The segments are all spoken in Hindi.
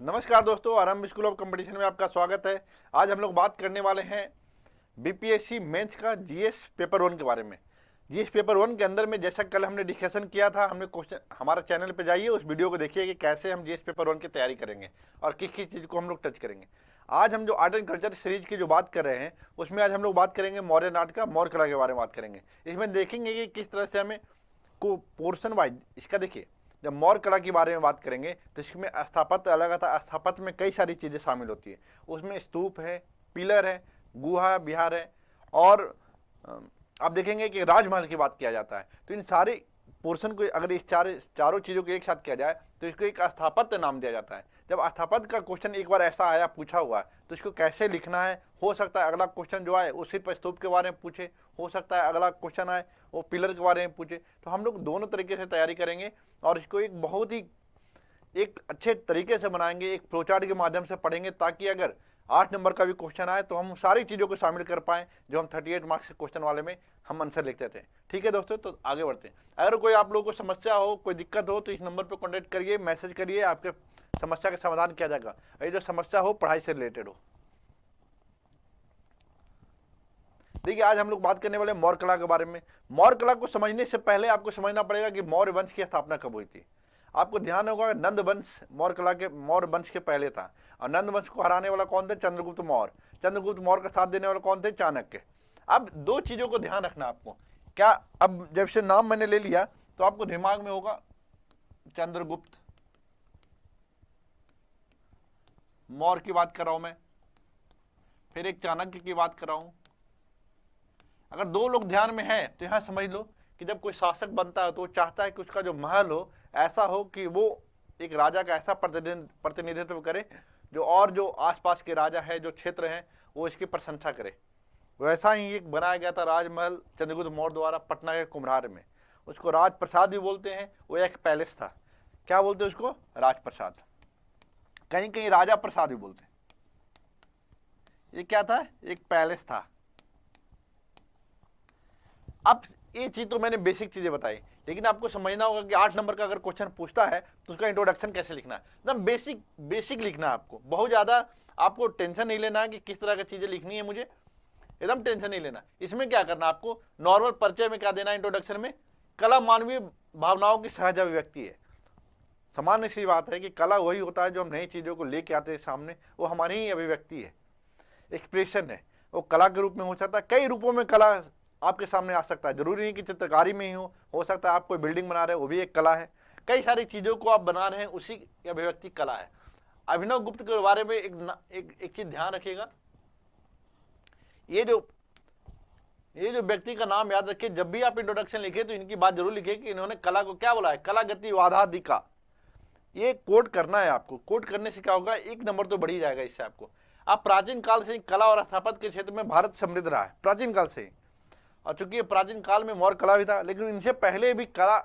नमस्कार दोस्तों, आरंभ स्कूल ऑफ कंपटीशन में आपका स्वागत है। आज हम लोग बात करने वाले हैं बीपीएससी मेंस का जीएस पेपर 1 के बारे में। जीएस पेपर 1 के अंदर में जैसा कल हमने डिस्कशन किया था, हमने क्वेश्चन हमारा चैनल पे जाइए, उस वीडियो को देखिए कि कैसे हम जीएस पेपर 1 की तैयारी करेंगे और किस किस चीज़ को हम लोग टच करेंगे। आज हम जो आर्ट एंड कल्चर सीरीज की जो बात कर रहे हैं, उसमें आज हम लोग बात करेंगे मौर्य आर्ट का, मौर्य कला के बारे में बात करेंगे। इसमें देखेंगे कि किस तरह से हमें को पोर्शन वाइज इसका देखिए। जब मौर्य कला के बारे में बात करेंगे तो इसमें स्थापत्य अलग आता है। स्थापत्य में कई सारी चीज़ें शामिल होती है। उसमें स्तूप है, पिलर है, गुहा विहार है और आप देखेंगे कि राजमहल की बात किया जाता है। तो इन सारे पोर्शन को अगर इस चारों चीज़ों को एक साथ किया जाए तो इसको एक स्थापत्य नाम दिया जाता है। जब स्थापत्य का क्वेश्चन एक बार ऐसा आया, पूछा हुआ है, तो इसको कैसे लिखना है, हो सकता है अगला क्वेश्चन जो आए उसी पर स्तूप के बारे में पूछे, हो सकता है अगला क्वेश्चन आए वो पिलर के बारे में पूछे। तो हम लोग दोनों तरीके से तैयारी करेंगे और इसको एक बहुत ही एक अच्छे तरीके से बनाएंगे, एक फ्लोचार्ट के माध्यम से पढ़ेंगे, ताकि अगर 8 नंबर का भी क्वेश्चन आए तो हम सारी चीज़ों को शामिल कर पाएँ जो हम 38 मार्क्स के क्वेश्चन वाले में हम आंसर लिखते थे। ठीक है दोस्तों, तो आगे बढ़ते हैं। अगर कोई आप लोगों को समस्या हो, कोई दिक्कत हो, तो इस नंबर पर कॉन्टैक्ट करिए, मैसेज करिए, आपके समस्या का समाधान किया जाएगा। ये जो समस्या हो पढ़ाई से रिलेटेड हो। देखिए, आज हम लोग बात करने वाले मौर्य कला के बारे में। मौर्य कला को समझने से पहले आपको समझना पड़ेगा कि मौर्य वंश की स्थापना कब हुई थी। आपको ध्यान होगा नंद वंश मौर्य कला के मौर्य वंश के पहले था और नंद वंश को हराने वाला कौन थे? चंद्रगुप्त मौर्य। चंद्रगुप्त मौर्य का साथ देने वाला कौन थे? चाणक्य। अब दो चीजों को ध्यान रखना आपको। क्या अब जब से नाम मैंने ले लिया तो आपको दिमाग में होगा चंद्रगुप्त मौर्य की बात कर रहा हूं मैं, फिर एक चाणक्य की बात कर रहा हूं। अगर दो लोग ध्यान में हैं तो यहां समझ लो कि जब कोई शासक बनता है तो वो चाहता है कि उसका जो महल हो ऐसा हो कि वो एक राजा का ऐसा प्रतिनिधित्व करे जो आसपास के राजा है, जो क्षेत्र हैं, वो इसकी प्रशंसा करे। वैसा ही एक बनाया गया था राजमहल चंद्रगुप्त मौर्य द्वारा पटना के कुम्हार में। उसको राजप्रसाद भी बोलते हैं। वो एक पैलेस था। क्या बोलते हैं उसको? राजप्रसाद। कहीं कहीं राजा प्रसाद भी बोलते हैं। ये क्या था? एक पैलेस था। अब ये चीज तो मैंने बेसिक चीजें बताई, लेकिन आपको समझना होगा कि 8 नंबर का अगर क्वेश्चन पूछता है तो उसका इंट्रोडक्शन कैसे लिखना है। एकदम बेसिक बेसिक लिखना है आपको। बहुत ज्यादा आपको टेंशन नहीं लेना है कि किस तरह की चीजें लिखनी है मुझे, एकदम टेंशन नहीं लेना। इसमें क्या करना आपको, नॉर्मल परिचय में क्या देना है, इंट्रोडक्शन में कला मानवीय भावनाओं की सहज अभिव्यक्ति है। सामान्य सी बात है कि कला वही होता है जो हम नई चीजों को लेके आते हैं सामने, वो हमारी ही अभिव्यक्ति है, एक्सप्रेशन है। वो कला के रूप में हो सकता है, कई रूपों में कला आपके सामने आ सकता है। जरूरी नहीं कि चित्रकारी में ही हो सकता है आप कोई बिल्डिंग बना रहे हो, वो भी एक कला है। कई सारी चीजों को आप बना रहे हैं, उसी की अभिव्यक्ति कला है। अभिनव गुप्त के बारे में एक चीज ध्यान रखिएगा। ये जो व्यक्ति का नाम याद रखिए, जब भी आप इंट्रोडक्शन लिखे तो इनकी बात जरूर लिखिए कि इन्होंने कला को क्या बोला है, कला गति वाधादिका। ये कोट करना है आपको। कोट करने से क्या होगा, 1 नंबर तो बढ़ ही जाएगा इससे आपको। आप प्राचीन काल से कला और स्थापत्य के क्षेत्र में भारत समृद्ध रहा है, प्राचीन काल से। और चूंकि प्राचीन काल में मौर्य कला भी था, लेकिन इनसे पहले भी कला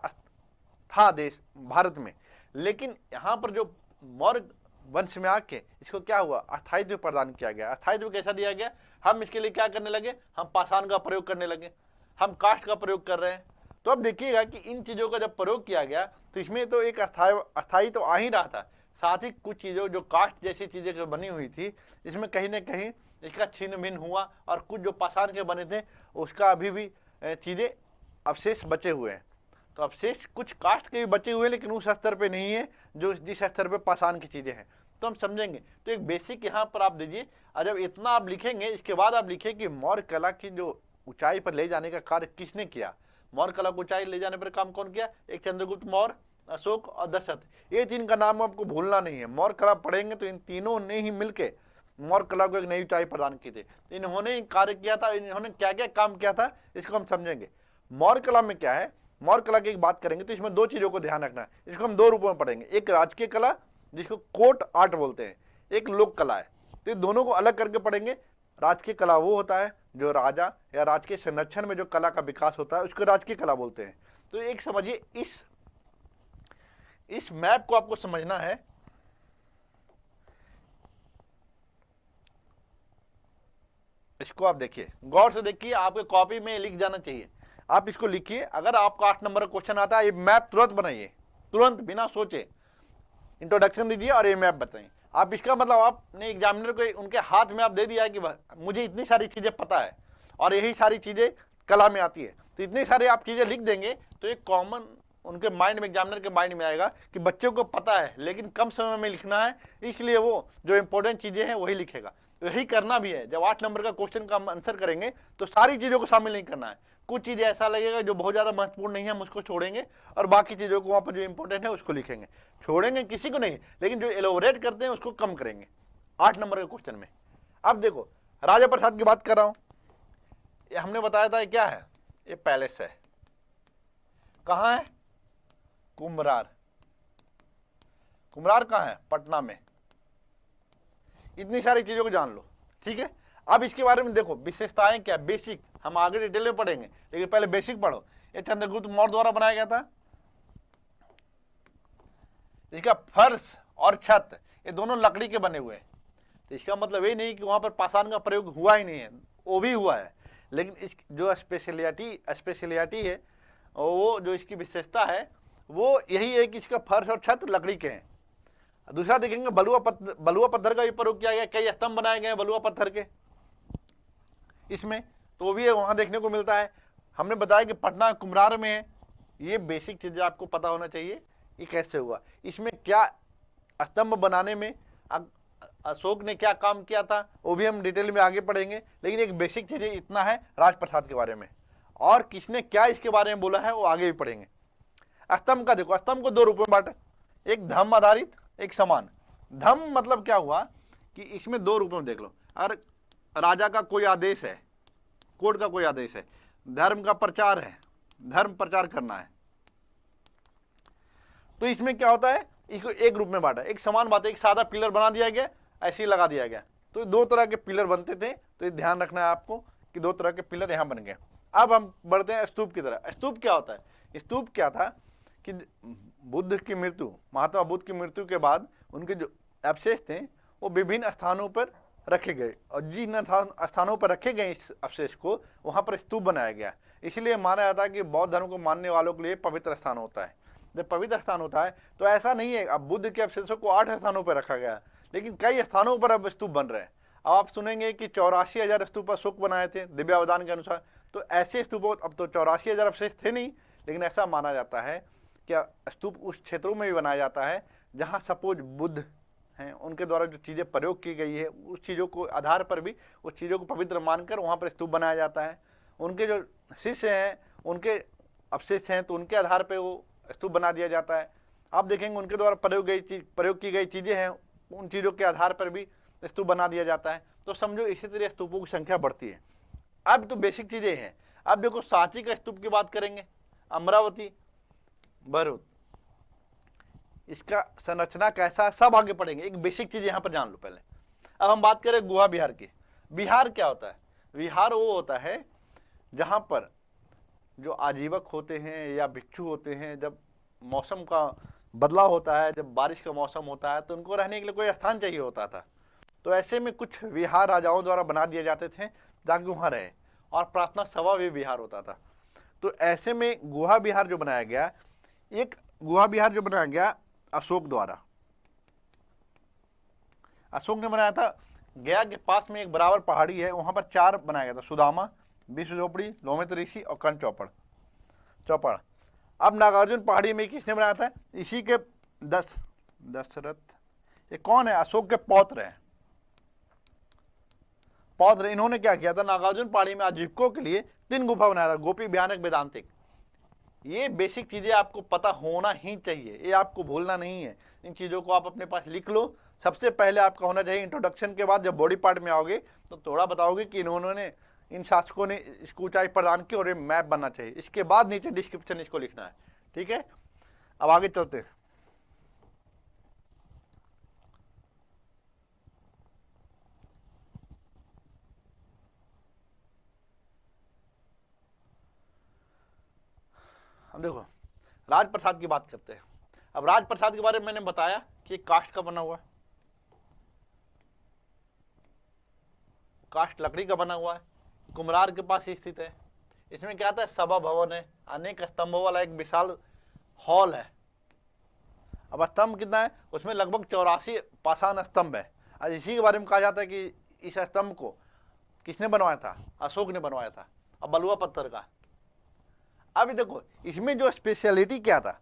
था देश भारत में। लेकिन यहाँ पर जो मौर्य वंश में आके इसको क्या हुआ, अस्थायित्व प्रदान किया गया। अस्थायित्व कैसा दिया गया? हम इसके लिए क्या करने लगे, हम पाषाण का प्रयोग करने लगे, हम काष्ठ का प्रयोग कर रहे हैं। तो अब देखिएगा कि इन चीजों का जब प्रयोग किया गया तो इसमें तो एक अस्थायी तो आ ही रहा था, साथ ही कुछ चीजों जो काष्ठ जैसी चीजें जो बनी हुई थी, इसमें कहीं ना कहीं इसका छिन्न भिन्न हुआ और कुछ जो पाषाण के बने थे उसका अभी भी चीजें अवशेष बचे हुए हैं। तो अवशेष कुछ काष्ठ के भी बचे हुए हैं, लेकिन उस स्तर पे नहीं है जो जिस स्तर पे पाषाण की चीजें हैं। तो हम समझेंगे। तो एक बेसिक यहाँ पर आप दीजिए, और जब इतना आप लिखेंगे इसके बाद आप लिखिए कि मौर्य कला की जो ऊंचाई पर ले जाने का कार्य किसने किया। मौर्य कला को ऊंचाई ले जाने पर काम कौन किया? एक चंद्रगुप्त मौर्य, अशोक और दशरथ। ये 3 का नाम आपको भूलना नहीं है। मौर्य कला पढ़ेंगे तो इन तीनों ने ही मिलके मौर्य कला को एक नई ऊंचाई प्रदान की थी। इन्होंने कार्य किया था, इन्होंने क्या क्या काम किया था, इसको हम समझेंगे। मौर्य कला में क्या है, मौर्य कला की एक बात करेंगे तो इसमें 2 चीजों को ध्यान रखना है। इसको हम 2 रूपों में पढ़ेंगे, एक राजकीय कला जिसको कोर्ट आर्ट बोलते हैं, एक लोक कला है। तो ये दोनों को अलग करके पढ़ेंगे। राजकीय कला वो होता है जो राजा या राजकीय संरक्षण में जो कला का विकास होता है उसको राजकीय कला बोलते हैं। तो एक समझिए, इस मैप को आपको समझना है। इसको आप देखिए, गौर से देखिए, आपके कॉपी में लिख जाना चाहिए। आप इसको लिखिए। अगर आपका 8 नंबर का क्वेश्चन आता है, ये मैप तुरंत बनाइए, तुरंत बिना सोचे। इंट्रोडक्शन दीजिए और ये मैप बताइए। आप इसका मतलब आपने एग्जामिनर को उनके हाथ में आप दे दिया कि मुझे इतनी सारी चीज़ें पता है और यही सारी चीज़ें कला में आती है, तो इतनी सारी आप चीज़ें लिख देंगे तो एक कॉमन उनके माइंड में, एग्जामिनर के माइंड में आएगा कि बच्चों को पता है लेकिन कम समय में लिखना है, इसलिए वो जो इंपॉर्टेंट चीज़ें हैं वही लिखेगा। तो यही करना भी है। जब 8 नंबर का क्वेश्चन का हम आंसर करेंगे तो सारी चीज़ों को शामिल नहीं करना है, कुछ चीज़ें ऐसा लगेगा जो बहुत ज़्यादा महत्वपूर्ण नहीं है हम उसको छोड़ेंगे और बाकी चीज़ों को वहाँ पर जो इंपॉर्टेंट है उसको लिखेंगे। छोड़ेंगे किसी को नहीं, लेकिन जो एलोबरेट करते हैं उसको कम करेंगे 8 नंबर के क्वेश्चन में। अब देखो राजा प्रसाद की बात कर रहा हूँ, ये हमने बताया था ये क्या है, ये पैलेस है। कहाँ है? कुम्हरार। कुम्हरार कहाँ है? पटना में। इतनी सारी चीज़ों को जान लो, ठीक है। अब इसके बारे में देखो विशेषताएं क्या, बेसिक हम आगे डिटेल में पढ़ेंगे, लेकिन पहले बेसिक पढ़ो। ये चंद्रगुप्त मौर्य द्वारा बनाया गया था। इसका फर्श और छत ये दोनों लकड़ी के बने हुए हैं, तो इसका मतलब ये नहीं कि वहां पर पाषाण का प्रयोग हुआ ही नहीं है, वो भी हुआ है, लेकिन इस जो स्पेशलिटी है, वो जो इसकी विशेषता है वो यही है कि इसका फर्श और छत लकड़ी के हैं। दूसरा देखेंगे बलुआ पत्थर का भी प्रयोग किया गया, कई स्तंभ बनाए गए हैं बलुआ पत्थर के इसमें, तो वो भी वहां देखने को मिलता है। हमने बताया कि पटना कुम्हरार में है। ये बेसिक चीजें आपको पता होना चाहिए, ये कैसे हुआ, इसमें क्या स्तंभ बनाने में अशोक ने क्या काम किया था, वो भी हम डिटेल में आगे पढ़ेंगे। लेकिन एक बेसिक चीजें इतना है राजप्रसाद के बारे में, और किसने क्या इसके बारे में बोला है वो आगे भी पढ़ेंगे। स्तंभ का देखो, स्तंभ को 2 रूपों में बांटा, एक धम्म आधारित, एक समान। धम्म मतलब क्या हुआ कि इसमें 2 रूपों में देख लो, अगर राजा का कोई आदेश है, कोर्ट का कोई आदेश है, धर्म का प्रचार है, धर्म प्रचार करना है, तो इसमें क्या होता है, इसको एक रूप में बांटा। एक समान बात है, एक सादा पिलर बना दिया गया, ऐसे ही लगा दिया गया, तो 2 तरह के पिलर बनते थे, तो ये ध्यान रखना है आपको कि 2 तरह के पिलर यहाँ बन गए। अब हम बढ़ते हैं स्तूप की तरह। स्तूप क्या होता है? स्तूप क्या था कि बुद्ध की मृत्यु, महात्मा बुद्ध की मृत्यु के बाद उनके जो अवशेष थे वो विभिन्न स्थानों पर रखे गए, और जिन स्थानों पर रखे गए इस अवशेष को वहाँ पर स्तूप बनाया गया। इसलिए माना जाता है कि बौद्ध धर्म को मानने वालों के लिए पवित्र स्थान होता है। जब पवित्र स्थान होता है तो ऐसा नहीं है अब बुद्ध के अवशेषों को 8 स्थानों पर रखा गया, लेकिन कई स्थानों पर अब स्तूप बन रहे हैं। अब आप सुनेंगे कि 84,000 स्तूप अशोक बनाए थे दिव्यावदान के अनुसार, तो ऐसे स्तूपों, अब तो 84,000 अवशेष थे नहीं, लेकिन ऐसा माना जाता है कि स्तूप उस क्षेत्रों में भी बनाया जाता है जहाँ सपोज बुद्ध हैं, उनके द्वारा जो चीज़ें प्रयोग की गई है उस चीज़ों को आधार पर भी उस चीज़ों को पवित्र मानकर वहाँ पर स्तूप बनाया जाता है। उनके जो शिष्य हैं, उनके अवशेष हैं, तो उनके आधार पर वो स्तूप बना दिया जाता है। आप देखेंगे उनके द्वारा प्रयोग की गई चीज़ें हैं, उन चीज़ों के आधार पर भी स्तूप बना दिया जाता है। तो समझो इसी तरह स्तूपों की संख्या बढ़ती है। अब तो बेसिक चीज़ें हैं। अब देखो सांची का स्तूप की बात करेंगे, अमरावती, भरूच, इसका संरचना कैसा, सब आगे पढ़ेंगे। एक बेसिक चीज़ यहाँ पर जान लो पहले। अब हम बात करें गुहा विहार की। विहार क्या होता है? विहार वो होता है जहाँ पर जो आजीवक होते हैं या भिक्षु होते हैं, जब मौसम का बदलाव होता है, जब बारिश का मौसम होता है, तो उनको रहने के लिए कोई स्थान चाहिए होता था। तो ऐसे में कुछ विहार राजाओं द्वारा बना दिए जाते थे ताकि वहाँ रहे, और प्रार्थना सभा भी विहार होता था। तो ऐसे में गुहा विहार जो बनाया गया, एक गुहा विहार जो बनाया गया अशोक द्वारा, अशोक ने बनाया था। गया के पास में एक बराबर पहाड़ी है, वहाँ पर 4 बनाया गया था, सुदामा, विश्व झोपड़ी, लोमित ऋषि और कर्ण चौपड़। अब नागार्जुन पहाड़ी में किसने बनाया था? इसी के दशरथ, ये कौन है? अशोक के पौत्र इन्होंने क्या किया था, नागार्जुन पहाड़ी में आजीविकों के लिए 3 गुफा बनाया था, गोपी, भयानक, वेदांतिक। ये बेसिक चीज़ें आपको पता होना ही चाहिए, ये आपको भूलना नहीं है। इन चीज़ों को आप अपने पास लिख लो। सबसे पहले आपका होना चाहिए इंट्रोडक्शन के बाद जब बॉडी पार्ट में आओगे तो थोड़ा बताओगे कि इन्होंने, इन शासकों ने इसको ऊंचाई प्रदान की, और ये मैप बनना चाहिए। इसके बाद नीचे डिस्क्रिप्शन इसको लिखना है, ठीक है। अब आगे चलते हैं। अब देखो राजप्रसाद की बात करते हैं। अब राजप्रसाद के बारे में मैंने बताया कि काष्ठ का बना हुआ है, काष्ठ लकड़ी का बना हुआ है, कुम्हरार के पास स्थित है। इसमें क्या आता है, सभा भवन है, अनेक स्तंभों वाला एक विशाल हॉल है। अब स्तंभ कितना है, उसमें लगभग 84 पाषाण स्तंभ है। और इसी के बारे में कहा जाता है कि इस स्तंभ को किसने बनवाया था, अशोक ने बनवाया था, अब बलुआ पत्थर का। अब देखो इसमें जो स्पेशलिटी क्या था,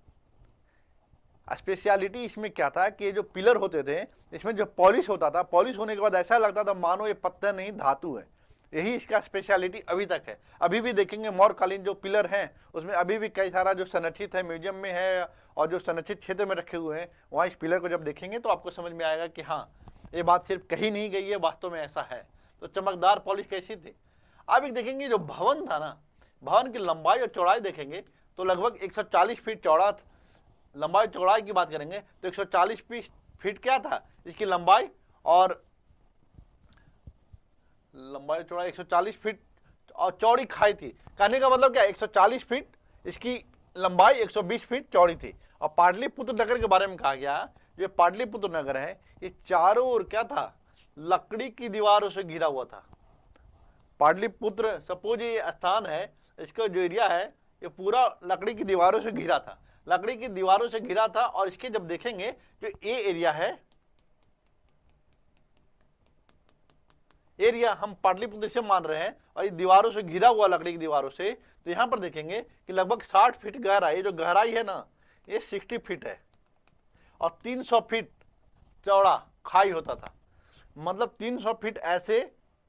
स्पेशलिटी इसमें क्या था कि जो पिलर होते थे इसमें जो पॉलिश होता था, पॉलिश होने के बाद ऐसा लगता था मानो ये पत्थर नहीं धातु है। यही इसका स्पेशलिटी अभी तक है। अभी भी देखेंगे मौर्यकालीन जो पिलर हैं उसमें अभी भी कई सारा जो संरक्षित है म्यूजियम में है, और जो संरक्षित क्षेत्र में रखे हुए हैं वहाँ इस पिलर को जब देखेंगे तो आपको समझ में आएगा कि हाँ ये बात सिर्फ कही नहीं गई है, वास्तव में ऐसा है। तो चमकदार पॉलिश कैसी थी। अब एक देखेंगे जो भवन था ना, भवन की लंबाई और चौड़ाई देखेंगे तो लगभग 140 फीट चौड़ा, लंबाई चौड़ाई की बात करेंगे तो 140 फीट क्या था इसकी लंबाई, और लंबाई चौड़ाई 140 फीट और चौड़ी खाई थी। कहने का मतलब क्या, 140 फीट इसकी लंबाई, 120 फीट चौड़ी थी। और पाटलिपुत्र नगर के बारे में कहा गया, जो पाटलिपुत्र नगर है ये चारों ओर क्या था, लकड़ी की दीवारों से घिरा हुआ था। पाटलिपुत्र सपोज ये स्थान है, इसका जो एरिया है ये पूरा लकड़ी की दीवारों से घिरा था, लकड़ी की दीवारों से घिरा था। और इसके जब देखेंगे जो ये एरिया है, एरिया हम पाटलिपुत्र से मान रहे हैं और ये दीवारों से घिरा हुआ लकड़ी की दीवारों से, तो यहां पर देखेंगे कि लगभग 60 फीट गहराई, जो गहराई है ना ये 60 फीट है, और 300 फीट चौड़ा खाई होता था। मतलब 300 फीट ऐसे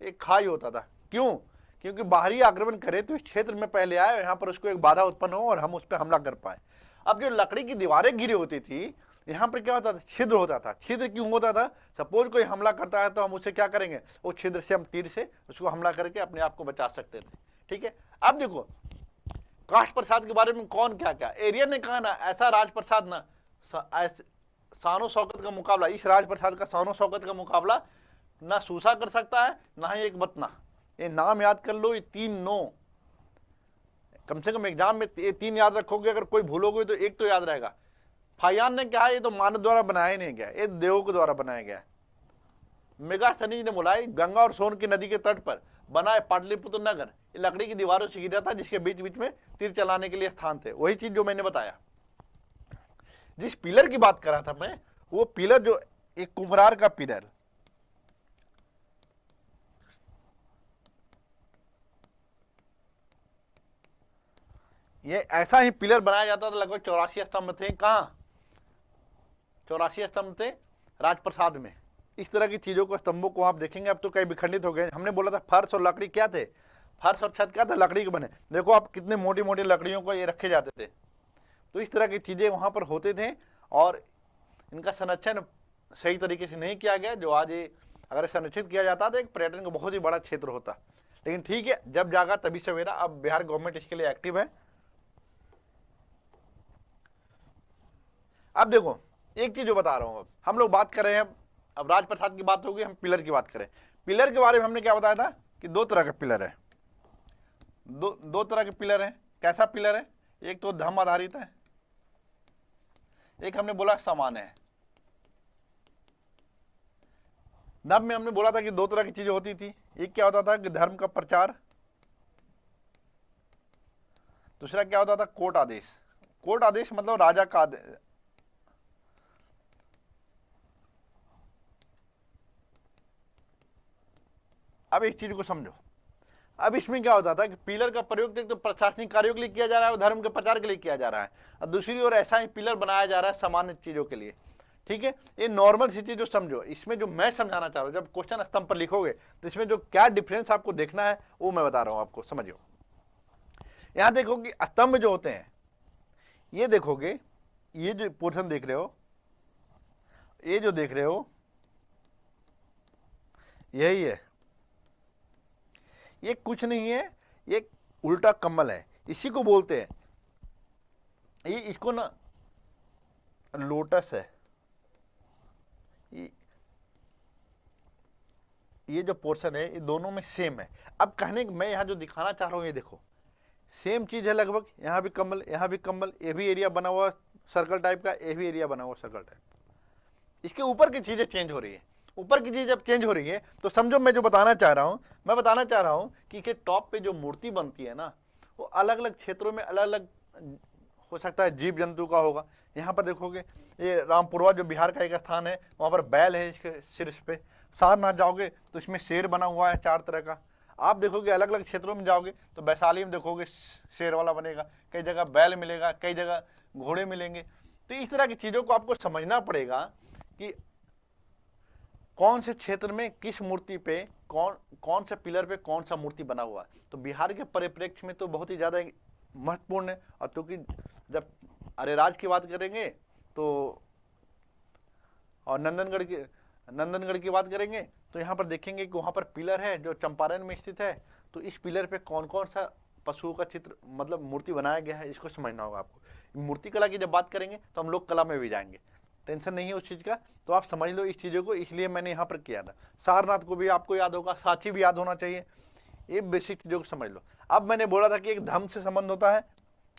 एक खाई होता था। क्यों, क्योंकि बाहरी आक्रमण करे तो इस क्षेत्र में पहले आए, यहाँ पर उसको एक बाधा उत्पन्न हो और हम उस पर हमला कर पाए। अब जो लकड़ी की दीवारें घिरी होती थी, यहाँ पर क्या होता था, छिद्र होता था। छिद्र क्यों होता था, सपोज कोई हमला करता है तो हम उसे क्या करेंगे, वो छिद्र से हम तीर से उसको हमला करके अपने आप को बचा सकते थे। ठीक है, अब देखो काष्ठ प्रसाद के बारे में कौन क्या क्या, एरिया ने कहा ना ऐसा राजप्रसाद ना, शानो शौकत का मुकाबला, इस राजप्रसाद का शानो शौकत का मुकाबला ना सूसा कर सकता है ना ही एक बतना। ये नाम याद कर लो, ये 3 नो, कम से कम एग्जाम में ये 3 याद रखोगे, अगर कोई भूलोगे तो एक तो याद रहेगा। फायान ने कहा ये तो मानव द्वारा बनाया नहीं गया, ये देवों के द्वारा बनाया गया। मेगास्थनीज ने बोला गंगा और सोन की नदी के तट पर बना है पाटलिपुत्र नगर, ये लकड़ी की दीवारों से घिरा था जिसके बीच बीच में तीर चलाने के लिए स्थान थे। वही चीज जो मैंने बताया। जिस पिलर की बात कर रहा था मैं, वो पिलर जो एक कुम्हरार का पिलर, ये ऐसा ही पिलर बनाया जाता था। लगभग 84 स्तंभ थे। कहाँ 84 स्तंभ थे, राजप्रसाद में। इस तरह की चीजों को, स्तंभों को आप देखेंगे अब तो कई विखंडित हो गए। हमने बोला था फर्श और लकड़ी क्या थे, फर्श और छत क्या था, लकड़ी के बने। देखो आप कितने मोटी मोटी लकड़ियों को ये रखे जाते थे। तो इस तरह की चीजें वहां पर होते थे, और इनका संरक्षण सही तरीके से नहीं किया गया। जो आज ये अगर संरक्षित किया जाता तो एक पर्यटन का बहुत ही बड़ा क्षेत्र होता। लेकिन ठीक है, जब जागा तभी सवेरा। अब बिहार गवर्नमेंट इसके लिए एक्टिव है। अब देखो एक चीज जो बता रहा हूं, अब हम लोग बात कर रहे हैं, अब राजप्रसाद की बात होगी, हम पिलर की बात करें। पिलर के बारे में हमने क्या बताया था कि 2 तरह के पिलर है, दो तरह के पिलर हैं। कैसा पिलर है, एक तो धम्म आधारित है, एक हमने बोला समान है। धर्म में हमने बोला था कि 2 तरह की चीजें होती थी। एक क्या होता था कि धर्म का प्रचार, दूसरा क्या होता था कोर्ट आदेश। कोर्ट आदेश मतलब राजा का आदेश। अब इस चीज को समझो। अब इसमें क्या होता था कि पिलर का प्रयोग तो प्रशासनिक कार्यों के लिए किया जा रहा है और धर्म के प्रचार के लिए किया जा रहा है, और दूसरी ओर ऐसा ही पिलर बनाया जा रहा है सामान्य चीजों के लिए। ठीक है, ये नॉर्मल सी चीज जो समझो। इसमें जो मैं समझाना चाह रहा हूं, जब क्वेश्चन स्तंभ पर लिखोगे तो इसमें जो क्या डिफरेंस आपको देखना है वो मैं बता रहा हूं आपको, समझियो। यहां देखो कि स्तंभ जो होते हैं, ये देखोगे, ये जो पोर्शन देख रहे हो, ये जो देख रहे हो यही है। ये कुछ नहीं है, ये उल्टा कमल है, इसी को बोलते हैं। ये इसको ना लोटस है। ये जो पोर्शन है ये दोनों में सेम है। अब कहने मैं यहां जो दिखाना चाह रहा हूं, ये देखो सेम चीज है लगभग। यहां भी कमल, यहां भी कमल, ये भी एरिया बना हुआ सर्कल टाइप का, ये भी एरिया बना हुआ सर्कल टाइप। इसके ऊपर की चीजें चेंज हो रही है। ऊपर की चीज जब चेंज हो रही है तो समझो मैं जो बताना चाह रहा हूं, मैं बताना चाह रहा हूं कि टॉप पे जो मूर्ति बनती है ना, वो अलग अलग क्षेत्रों में अलग अलग हो सकता है जीव जंतु का होगा। यहाँ पर देखोगे ये रामपुरवा जो बिहार का एक स्थान है, वहाँ पर बैल है इसके शीर्ष पे। सारनाथ जाओगे तो इसमें शेर बना हुआ है 4 तरह का। आप देखोगे अलग अलग क्षेत्रों में जाओगे तो वैशाली में देखोगे शेर वाला बनेगा, कई जगह बैल मिलेगा, कई जगह घोड़े मिलेंगे। तो इस तरह की चीज़ों को आपको समझना पड़ेगा कि कौन से क्षेत्र में किस मूर्ति पे कौन से पिलर पे कौन सा मूर्ति बना हुआ है। तो बिहार के परिप्रेक्ष्य में तो बहुत ही ज़्यादा महत्वपूर्ण है। और क्योंकि जब अरेराज की बात करेंगे तो और नंदनगढ़ की बात करेंगे तो यहाँ पर देखेंगे कि वहाँ पर पिलर है जो चंपारण में स्थित है। तो इस पिलर पे कौन कौन सा पशुओं का चित्र मतलब मूर्ति बनाया गया है, इसको समझना होगा आपको। मूर्ति कला की जब बात करेंगे तो हम लोग कला में भी जाएंगे, टेंशन नहीं है उस चीज़ का। तो आप समझ लो इस चीज़ों को, इसलिए मैंने यहाँ पर किया था। सारनाथ को भी आपको याद होगा, सांची भी याद होना चाहिए। ये बेसिक चीज़ों को समझ लो। अब मैंने बोला था कि एक धर्म से संबंध होता है,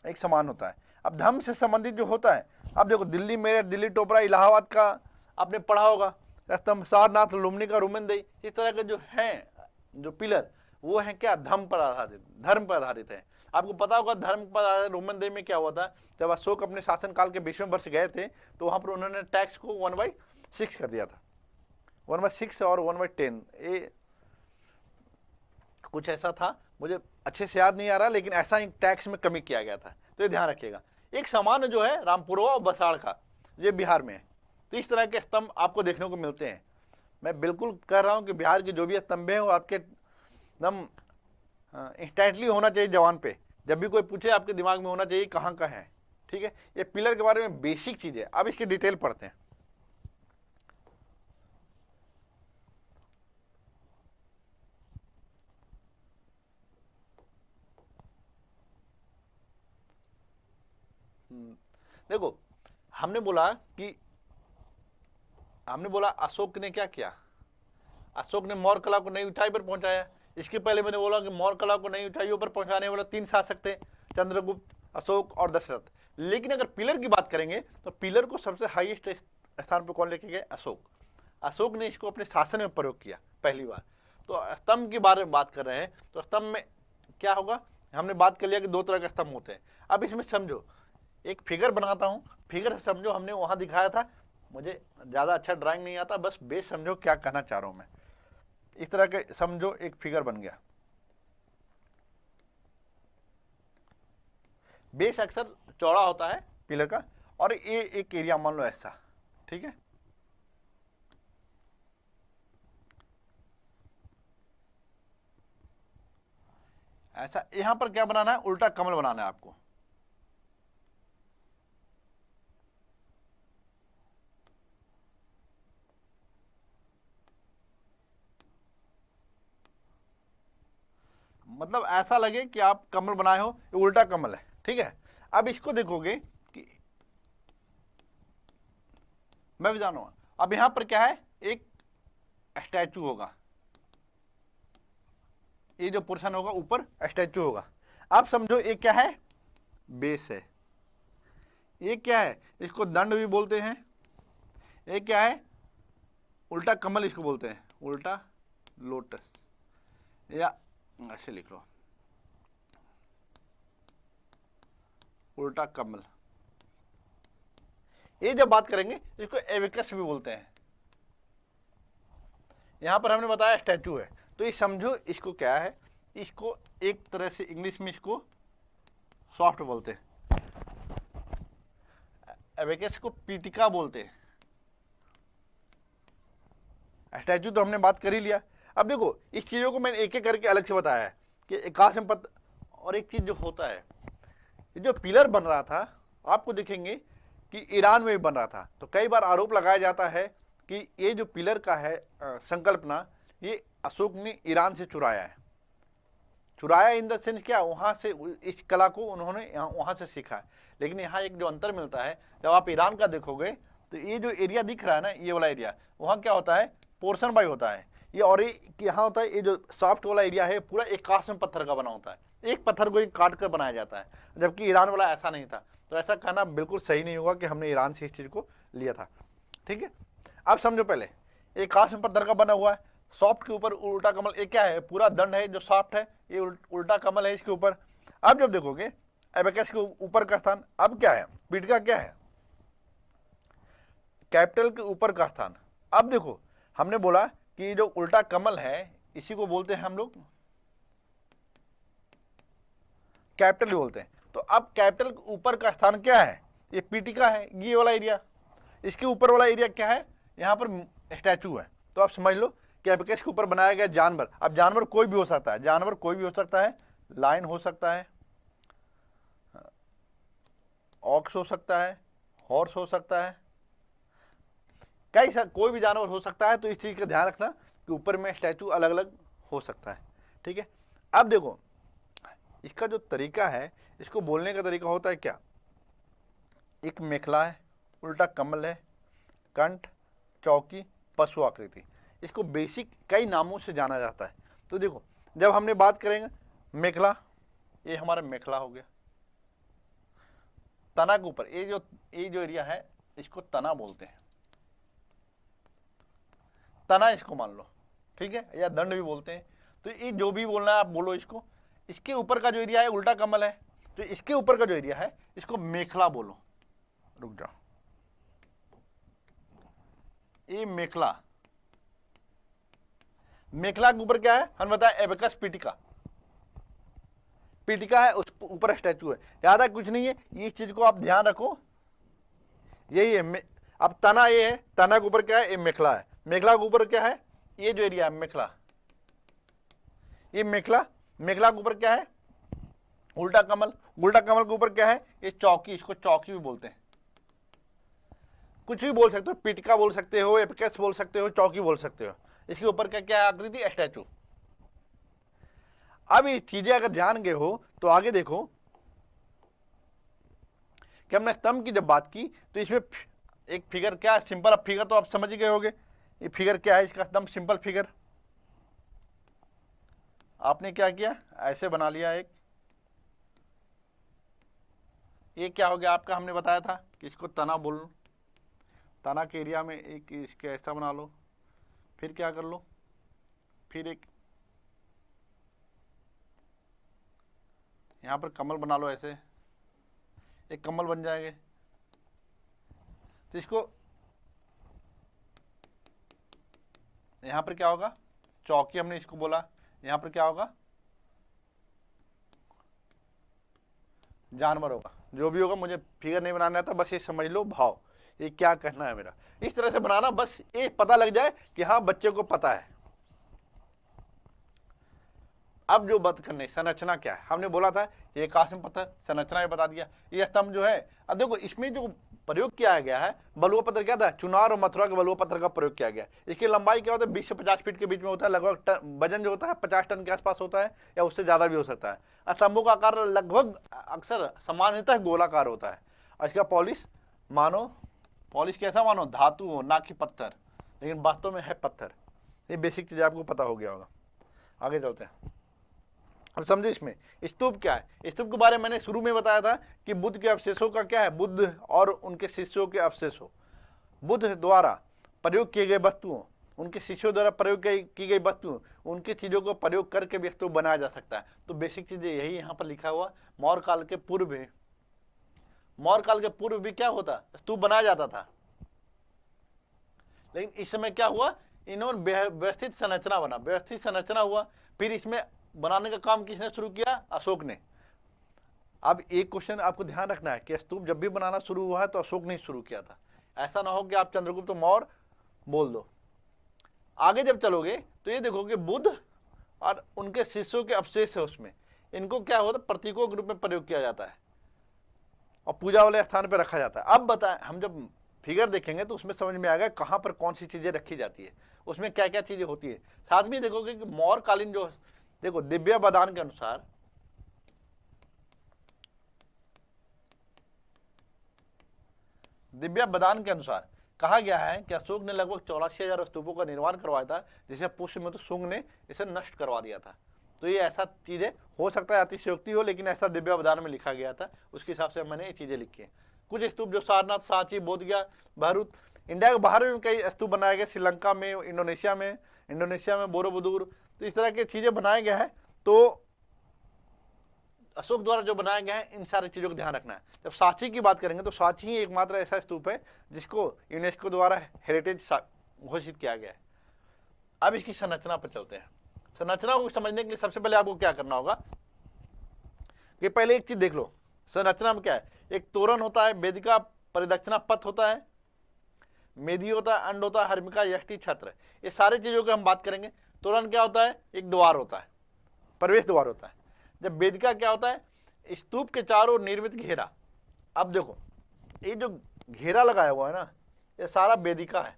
एक समान होता है। अब धर्म से संबंधित जो होता है, अब देखो दिल्ली मेरठ, दिल्ली टोपरा, इलाहाबाद का आपने पढ़ा होगा स्तंभ, सारनाथ, लुम्बिनी का रुमेनदेही, इस तरह के जो हैं जो पिलर वो हैं क्या, धर्म पर आधारित है। आपको पता होगा धर्म पर आधारित रुमेनदेही में क्या हुआ था, जब अशोक अपने शासनकाल के 20वें वर्ष गए थे तो वहाँ पर उन्होंने टैक्स को 1/6 कर दिया था। 1/6 और 1/10 ये कुछ ऐसा था, मुझे अच्छे से याद नहीं आ रहा, लेकिन ऐसा ही टैक्स में कमी किया गया था। तो ये ध्यान रखिएगा। एक सामान्य जो है रामपुरवा और बसाड़ का, ये बिहार में है। तो इस तरह के स्तंभ आपको देखने को मिलते हैं। मैं बिल्कुल कह रहा हूँ कि बिहार के जो भी स्तंभ हैं वो आपके एकदम इंस्टेंटली होना चाहिए जवान पे। जब भी कोई पूछे आपके दिमाग में होना चाहिए कहाँ का है। ठीक है, ये पिलर के बारे में बेसिक चीज़ है। अब इसकी डिटेल पढ़ते हैं। देखो हमने बोला अशोक ने क्या किया, अशोक ने मौर्य कला को नई ऊंचाई पर पहुंचाया। इसके पहले मैंने बोला कि मौर्य कला को नई ऊंचाइयों पर पहुंचाने वाले 3 शासक थे, चंद्रगुप्त, अशोक और दशरथ। लेकिन अगर पिलर की बात करेंगे तो पिलर को सबसे हाईएस्ट स्थान पर कौन लेके गए, अशोक। अशोक ने इसको अपने शासन में प्रयोग किया पहली बार। तो स्तंभ के बारे में बात कर रहे हैं तो स्तंभ में क्या होगा, हमने बात कर लिया कि 2 तरह के स्तंभ होते हैं। अब इसमें समझो, एक फिगर बनाता हूँ, फिगर समझो, हमने वहाँ दिखाया था। मुझे ज़्यादा अच्छा ड्राइंग नहीं आता, बस बेस समझो क्या कहना चाह रहा हूँ मैं। इस तरह के समझो एक फिगर बन गया। बेस अक्सर चौड़ा होता है पिलर का, और ये एक एरिया मान लो ऐसा, ठीक है। ऐसा यहां पर क्या बनाना है, उल्टा कमल बनाना है आपको। मतलब ऐसा लगे कि आप कमल बनाए हो, ये उल्टा कमल है, ठीक है। अब इसको देखोगे कि मैं भी जानूंगा। अब यहां पर क्या है, एक स्टैचू होगा, ये जो पोर्शन होगा ऊपर स्टैचू होगा। आप समझो ये क्या है, बेस है। ये क्या है, इसको दंड भी बोलते हैं। ये क्या है, उल्टा कमल इसको बोलते हैं, उल्टा लोटस, या ऐसे लिख लो, उल्टा कमल। ये जब बात करेंगे इसको एविकस भी बोलते हैं। यहां पर हमने बताया स्टैचू है, तो ये समझो इसको क्या है, इसको एक तरह से इंग्लिश में इसको सॉफ्ट बोलते हैं, एविकस को पीटिका बोलते हैं। स्टैचू तो हमने बात कर ही लिया। अब देखो इस चीज़ों को मैंने एक एक करके अलग से बताया है कि एकाश्म पथ। और एक चीज़ जो होता है, ये जो पिलर बन रहा था आपको देखेंगे कि ईरान में भी बन रहा था। तो कई बार आरोप लगाया जाता है कि ये जो पिलर का है संकल्पना, ये अशोक ने ईरान से चुराया है। चुराया इन द सेंस क्या, वहाँ से इस कला को उन्होंने वहाँ से सीखा है। लेकिन यहाँ एक जो अंतर मिलता है, जब आप ईरान का देखोगे तो ये जो एरिया दिख रहा है ना, ये वाला एरिया, वहाँ क्या होता है, पोर्शन बाई होता है ये। और ये यहाँ होता है, ये जो सॉफ्ट वाला एरिया है पूरा एक कास्ट पत्थर का बना होता है, एक पत्थर को एक काट कर बनाया जाता है। जबकि ईरान वाला ऐसा नहीं था। तो ऐसा कहना बिल्कुल सही नहीं होगा कि हमने ईरान से इस चीज़ को लिया था, ठीक है। अब समझो, पहले एक कास्ट पत्थर का बना हुआ है, सॉफ्ट के ऊपर उल्टा कमल। ये क्या है, पूरा दंड है जो सॉफ्ट है, ये उल्टा कमल है इसके ऊपर। अब जब देखोगे एबेकस के ऊपर का स्थान। अब क्या है, पीठिका क्या है, कैपिटल के ऊपर का स्थान। अब देखो हमने बोला कि जो उल्टा कमल है इसी को बोलते हैं हम लोग कैपिटल बोलते हैं। तो अब कैपिटल के ऊपर का स्थान क्या है, ये पीठिका है, ये वाला एरिया। इसके ऊपर वाला एरिया क्या है, यहाँ पर स्टैचू है। तो आप समझ लो कि एबेकस के ऊपर बनाया गया जानवर। अब जानवर कोई भी हो सकता है, जानवर कोई भी हो सकता है, लायन हो सकता है, ऑक्स हो सकता है, हॉर्स हो सकता है, कई सारे कोई भी जानवर हो सकता है। तो इस चीज का ध्यान रखना कि ऊपर में स्टैचू अलग अलग हो सकता है, ठीक है। अब देखो इसका जो तरीका है, इसको बोलने का तरीका होता है क्या, एक मेखला है, उल्टा कमल है, कंठ, चौकी, पशु आकृति। इसको बेसिक कई नामों से जाना जाता है। तो देखो जब हमने बात करेंगे मेखला, ये हमारा मेखला हो गया। तना के ऊपर ये जो एरिया है इसको तना बोलते हैं, तना इसको मान लो, ठीक है, या दंड भी बोलते हैं। तो ये जो भी बोलना है आप बोलो इसको। इसके ऊपर का जो एरिया है उल्टा कमल है, तो इसके ऊपर का जो एरिया है इसको मेखला बोलो। रुक जाओ, ये मेखला, मेखला के ऊपर क्या है हमने बताया एबेकस पीठिका, पीठिका है, उस ऊपर स्टैचू है। ज्यादा कुछ नहीं है, इस चीज को आप ध्यान रखो, यही है। अब तना ये है, तना के ऊपर क्या है, ये मेखला है, मेखला के ऊपर क्या है, ये जो एरिया है मेखला, ये मेखला, मेखला के ऊपर क्या है उल्टा कमल, उल्टा कमल के ऊपर क्या है ये चौकी, इसको चौकी भी बोलते हैं। कुछ भी बोल सकते हो, पीठिका बोल सकते हो, एबेकस बोल सकते हो, चौकी बोल सकते हो। इसके ऊपर क्या क्या है आकृति, स्टैचू। अब ये चीजें अगर जान गए हो तो आगे देखो कि हमने स्तंभ की जब बात की तो इसमें एक फिगर क्या है, सिंपल। अब फिगर तो आप समझ गए होगे, ये फिगर क्या है, इसका स्तंभ सिंपल फिगर। आपने क्या किया, ऐसे बना लिया एक, ये क्या हो गया आपका, हमने बताया था कि इसको तना बोल लो, तना के एरिया में एक इसके ऐसा बना लो। फिर क्या कर लो, फिर एक यहाँ पर कमल बना लो, ऐसे एक कमल बन जाएंगे। तो इसको यहाँ पर क्या होगा, चौकी हमने इसको बोला, यहाँ पर क्या होगा जानवर होगा। जो भी होगा, मुझे फिगर नहीं बनाना था, बस ये समझ लो भाव, ये क्या कहना है मेरा। इस तरह से बनाना, बस ये पता लग जाए कि हाँ बच्चे को पता है। अब जो बात करनी संरचना क्या है, हमने बोला था ये कासिम पत्थर, संरचना भी बता दिया। ये स्तंभ जो है, अब देखो इसमें जो प्रयोग किया गया है बलुआ पत्थर क्या था, चुनार और मथुरा के बलुआ पत्थर का प्रयोग किया गया। इसकी लंबाई क्या होता है, 20 से 50 फीट के बीच में होता है। लगभग वजन जो होता है 50 टन के आसपास होता है, या उससे ज्यादा भी हो सकता है। स्तंभों का आकार लगभग अक्सर सामान्यतः गोलाकार होता है। और इसका पॉलिश मानो, पॉलिश कैसा मानो धातु हो ना कि पत्थर, लेकिन वास्तव में है पत्थर। ये बेसिक चीज आपको पता हो गया होगा। आगे चलते हैं, अब समझो इसमें स्तूप क्या है। स्तूप के बारे में मैंने शुरू में बताया था कि बुद्ध के अवशेषों का क्या है, बुद्ध और उनके शिष्यों के अवशेषों, बुद्ध द्वारा प्रयोग किए गए वस्तुओं, उनके शिष्यों द्वारा प्रयोग की गई वस्तुओं, उनकी चीजों को प्रयोग करके भी स्तूप बनाया जा सकता है। तो बेसिक चीजें यही यहाँ पर लिखा हुआ। मौर्य काल के पूर्व भी, मौर्य काल के पूर्व भी क्या होता, स्तूप बनाया जाता था। लेकिन इस समय क्या हुआ, इन्होंने व्यवस्थित संरचना बना, व्यवस्थित संरचना हुआ। फिर इसमें बनाने का काम किसने शुरू किया, अशोक ने। अब एक क्वेश्चन आपको ध्यान रखना है कि स्तूप जब भी बनाना शुरू हुआ है तो अशोक ने शुरू किया था। ऐसा ना हो कि आप चंद्रगुप्त मौर्य बोल दो। आगे जब चलोगे तो ये देखोगे बुद्ध और उनके शिष्यों के अवशेष है उसमें, इनको क्या होता है प्रतीकों के रूप में प्रयोग किया जाता है और पूजा वाले स्थान पर रखा जाता है। अब बताएं, हम जब फिगर देखेंगे तो उसमें समझ में आएगा कहां पर कौन सी चीजें रखी जाती है, उसमें क्या क्या चीजें होती है। साथ में देखोगे कि मौर्य कालीन जो, देखो दिव्य बदान के अनुसार, दिव्य बदान के अनुसार कहा गया है कि अशोक ने लगभग 84,000 स्तूपों का निर्माण करवाया था, जिसे पुष्यमित्र शुंग ने इसे नष्ट करवा दिया था। तो ये ऐसा चीजें हो सकता है अतिशयोक्ति हो, लेकिन ऐसा दिव्य बदान में लिखा गया था, उसके हिसाब से मैंने ये चीजें लिखी है। कुछ स्तूप जो सारनाथ, सांची, बोधगया, बहरूद, इंडिया के बाहर में कई स्तूप बनाए गए, श्रीलंका में, इंडोनेशिया में बोरोबुदुर, तो इस तरह की चीजें बनाया गया है। तो अशोक द्वारा जो बनाया गया है, इन सारी चीज़ों का ध्यान रखना है। जब सांची की बात करेंगे तो सांची ही एकमात्र ऐसा स्तूप है जिसको यूनेस्को द्वारा हेरिटेज घोषित किया गया है। अब इसकी संरचना पर चलते हैं। संरचना को समझने के लिए सबसे पहले आपको क्या करना होगा कि पहले एक चीज देख लो, संरचना में क्या है। एक तोरण होता है, वेदिका, परिदक्षिणा, पथ होता है, मेधी होता है, अंड होता है, हर्मिका, यष्टि, छत्र। ये सारी चीजों की हम बात करेंगे। तोरण क्या होता है? एक द्वार होता है, प्रवेश द्वार होता है। जब वेदिका क्या होता है? स्तूप के चारों ओर निर्मित घेरा। अब देखो, ये जो घेरा लगाया हुआ है ना, ये सारा वेदिका है।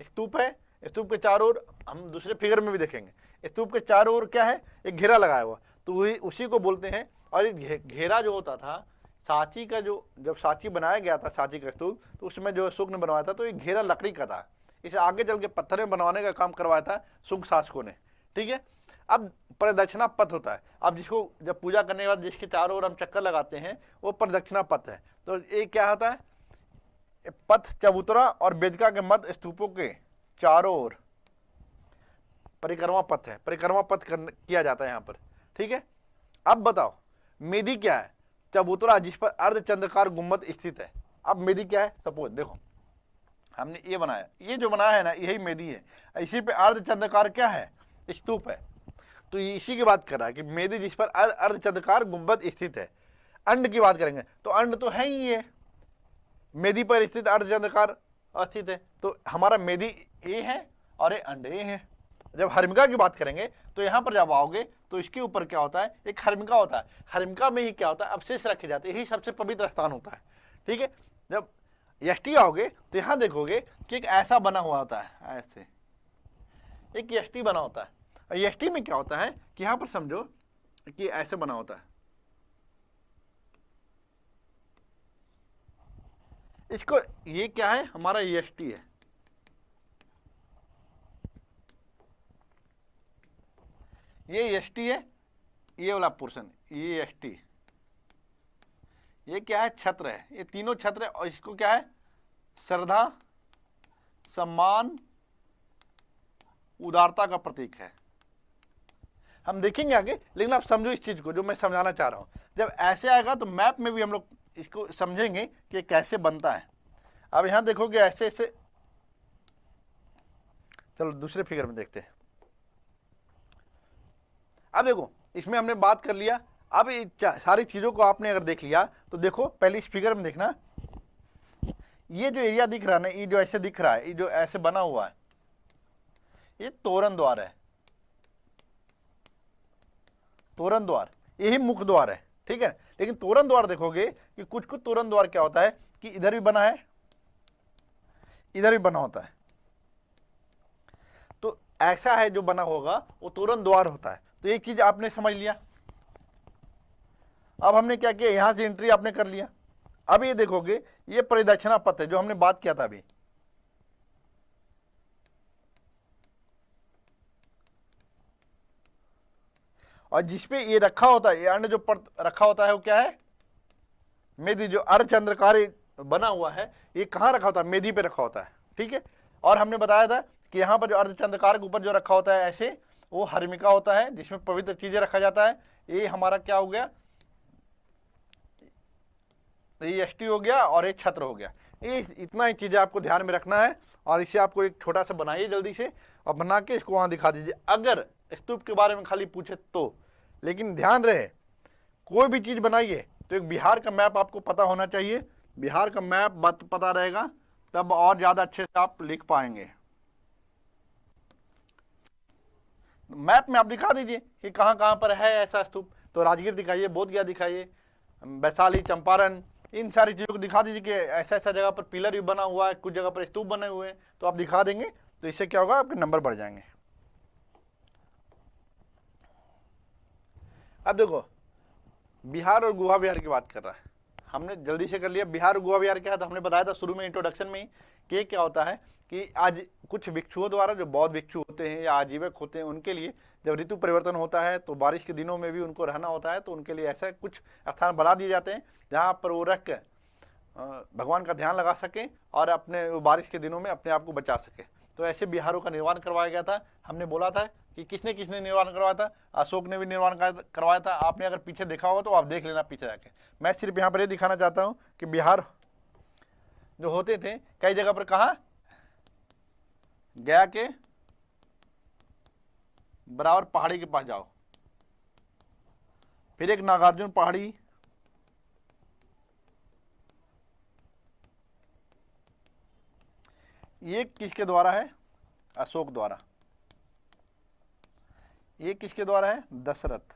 स्तूप है, स्तूप के चारों ओर, हम दूसरे फिगर में भी देखेंगे, स्तूप के चारों ओर क्या है? एक घेरा लगाया हुआ, तो वही उसी को बोलते हैं। और ये घेरा जो होता था सांची का, जो जब सांची बनाया गया था, सांची का स्तूप, तो उसमें जो अशोक ने बनवाया था, तो ये घेरा लकड़ी का था। इसे आगे चल के पत्थर में बनवाने का काम करवाया था शुंग शासकों ने। ठीक है। अब प्रदक्षिणा पथ होता है। अब जिसको जब पूजा करने के बाद जिसके चारों ओर हम चक्कर लगाते हैं, वो प्रदक्षिणा पथ है। तो ये क्या होता है? पथ चबूतरा और वेदिका के मध्य स्तूपों के चारों ओर परिक्रमा पथ है, परिक्रमा पथ किया जाता है यहाँ पर। ठीक है। अब बताओ, मेदी क्या है? चबूतरा जिस पर अर्धचंद्रकार गुम्बद स्थित है। अब मेदी क्या है? सपोज देखो, हमने ये बनाया, ये जो बनाया है ना, यही मेदी है। इसी पे अर्धचंद्रकार क्या है? स्तूप है। तो ये इसी की बात कर रहा है कि मेदी जिस पर अर्धचंद्रकार गुम्बद स्थित है। अंड की बात करेंगे तो अंड तो है ही, ये मेदी पर स्थित अर्धचंद्रकार स्थित है, तो हमारा मेदी ए है और ये अंड ए है। जब हर्मिका की बात करेंगे तो यहाँ पर जब आओगे तो इसके ऊपर क्या होता है? एक हर्मिका होता है। हर्मिका में ही क्या होता है? अवशेष रखे जाते हैं, यही सबसे पवित्र स्थान होता है। ठीक है। जब यष्टि आओगे तो यहाँ देखोगे कि एक ऐसा बना हुआ होता है, ऐसे एक यष्टि बना होता है। और यष्टि में क्या होता है कि यहाँ पर समझो कि ऐसे बना होता है। इसको, ये क्या है? हमारा यष्टि है। ये यष्टि है, ये वाला पोर्शन, ये यष्टि, ये क्या है? छत्र है। ये तीनों छत्र है। और इसको क्या है? श्रद्धा, सम्मान, उदारता का प्रतीक है। हम देखेंगे आगे, लेकिन आप समझो इस चीज को जो मैं समझाना चाह रहा हूं। जब ऐसे आएगा तो मैप में भी हम लोग इसको समझेंगे कि कैसे बनता है। अब यहां देखोगे ऐसे ऐसे। चलो दूसरे फिगर में देखते हैं। अब देखो, इसमें हमने बात कर लिया। अब सारी चीजों को आपने अगर देख लिया तो देखो, पहले इस फिगर में देखना, ये जो एरिया दिख रहा है ना, ये जो ऐसे दिख रहा है, ये जो ऐसे बना हुआ है, ये तोरण द्वार है। तोरण द्वार, यही मुख्य द्वार है। ठीक है। लेकिन तोरण द्वार देखोगे कि कुछ कुछ तोरण द्वार क्या होता है कि इधर भी बना है, इधर भी बना होता है। तो ऐसा है जो बना होगा वो तोरण द्वार होता है। तो एक चीज आपने समझ लिया। अब हमने क्या किया? यहां से एंट्री आपने कर लिया। अब ये देखोगे, ये परिदक्षिणा पथ है जो हमने बात किया था अभी। और जिसपे ये रखा होता है, ये अंड जो रखा होता है वो क्या है? मेदी। जो अर्धचंद्रकार बना हुआ है, ये कहाँ रखा होता है? मेदी पे रखा होता है। ठीक है। और हमने बताया था कि यहाँ पर जो अर्धचंद्रकार के ऊपर जो रखा होता है ऐसे, वो हर्मिका होता है जिसमें पवित्र चीजें रखा जाता है। ये हमारा क्या हो गया? ये यष्टि हो गया और ये छत्र हो गया। ये इतना ही चीजें आपको ध्यान में रखना है। और इसे आपको एक छोटा सा बनाइए जल्दी से, और बना के इसको वहां दिखा दीजिए अगर स्तूप के बारे में खाली पूछे तो। लेकिन ध्यान रहे, कोई भी चीज बनाइए तो एक बिहार का मैप आपको पता होना चाहिए। बिहार का मैप पता रहेगा तब और ज्यादा अच्छे से आप लिख पाएंगे। मैप में आप दिखा दीजिए कि कहाँ कहाँ पर है ऐसा स्तूप। तो राजगीर दिखाइए, बोधगया दिखाइए, वैशाली, चंपारण, इन सारी चीज़ों को दिखा दीजिए कि ऐसा ऐसा जगह पर पिलर भी बना हुआ है, कुछ जगह पर स्तूप बने हुए हैं। तो आप दिखा देंगे तो इससे क्या होगा? आपके नंबर बढ़ जाएंगे। अब देखो, बिहार और गुहा बिहार की बात कर रहा है, हमने जल्दी से कर लिया। बिहार और गुहा बिहार क्या है? तो हमने बताया था शुरू में इंट्रोडक्शन में ही कि क्या होता है कि आज कुछ भिक्षुओं द्वारा, जो बौद्ध भिक्षु होते हैं या आजीवक होते हैं, उनके लिए जब ऋतु परिवर्तन होता है तो बारिश के दिनों में भी उनको रहना होता है। तो उनके लिए ऐसा कुछ स्थान बना दिए जाते हैं जहाँ पर वो रख कर भगवान का ध्यान लगा सके और अपने बारिश के दिनों में अपने आप को बचा सके। तो ऐसे बिहारों का निर्माण करवाया गया था। हमने बोला था कि किसने किसने निर्माण करवाया था, अशोक ने भी निर्माण करवाया था। आपने अगर पीछे देखा होगा तो आप देख लेना पीछे जाके। मैं सिर्फ यहाँ पर ये दिखाना चाहता हूँ कि बिहार जो होते थे कई जगह पर, कहाँ, गया के बराबर पहाड़ी के पास जाओ, फिर एक नागार्जुन पहाड़ी, ये किसके द्वारा है, अशोक द्वारा। ये किसके द्वारा है, दशरथ।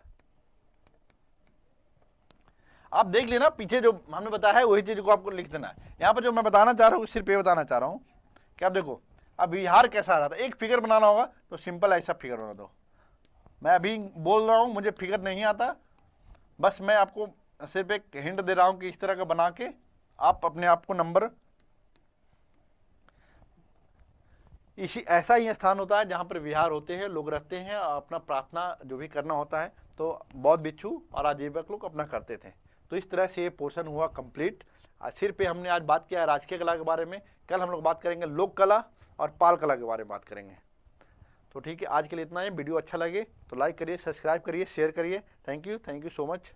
आप देख लेना पीछे जो हमने बताया है वही चीज को आपको लिख देना है। यहां पर जो मैं बताना चाह रहा हूं सिर्फ ये बताना चाह रहा हूं कि आप देखो अब बिहार कैसा आ रहा था। एक फिगर बनाना होगा तो सिंपल ऐसा फिगर बना दो। मैं अभी बोल रहा हूं, मुझे फिगर नहीं आता, बस मैं आपको सिर्फ एक हिंट दे रहा हूं कि इस तरह का बना के आप अपने आप को नंबर, इसी ऐसा ही स्थान होता है जहाँ पर विहार होते हैं, लोग रहते हैं, अपना प्रार्थना जो भी करना होता है तो बौद्ध भिक्षु और आजीवक लोग अपना करते थे। तो इस तरह से ये पोर्शन हुआ कंप्लीट। सिर पे हमने आज बात किया राजकीय कला के बारे में। कल हम लोग बात करेंगे लोक कला और पाल कला के बारे में बात करेंगे। तो ठीक है, आज के लिए इतना ही। वीडियो अच्छा लगे तो लाइक करिए, सब्सक्राइब करिए, शेयर करिए। Thank you so much.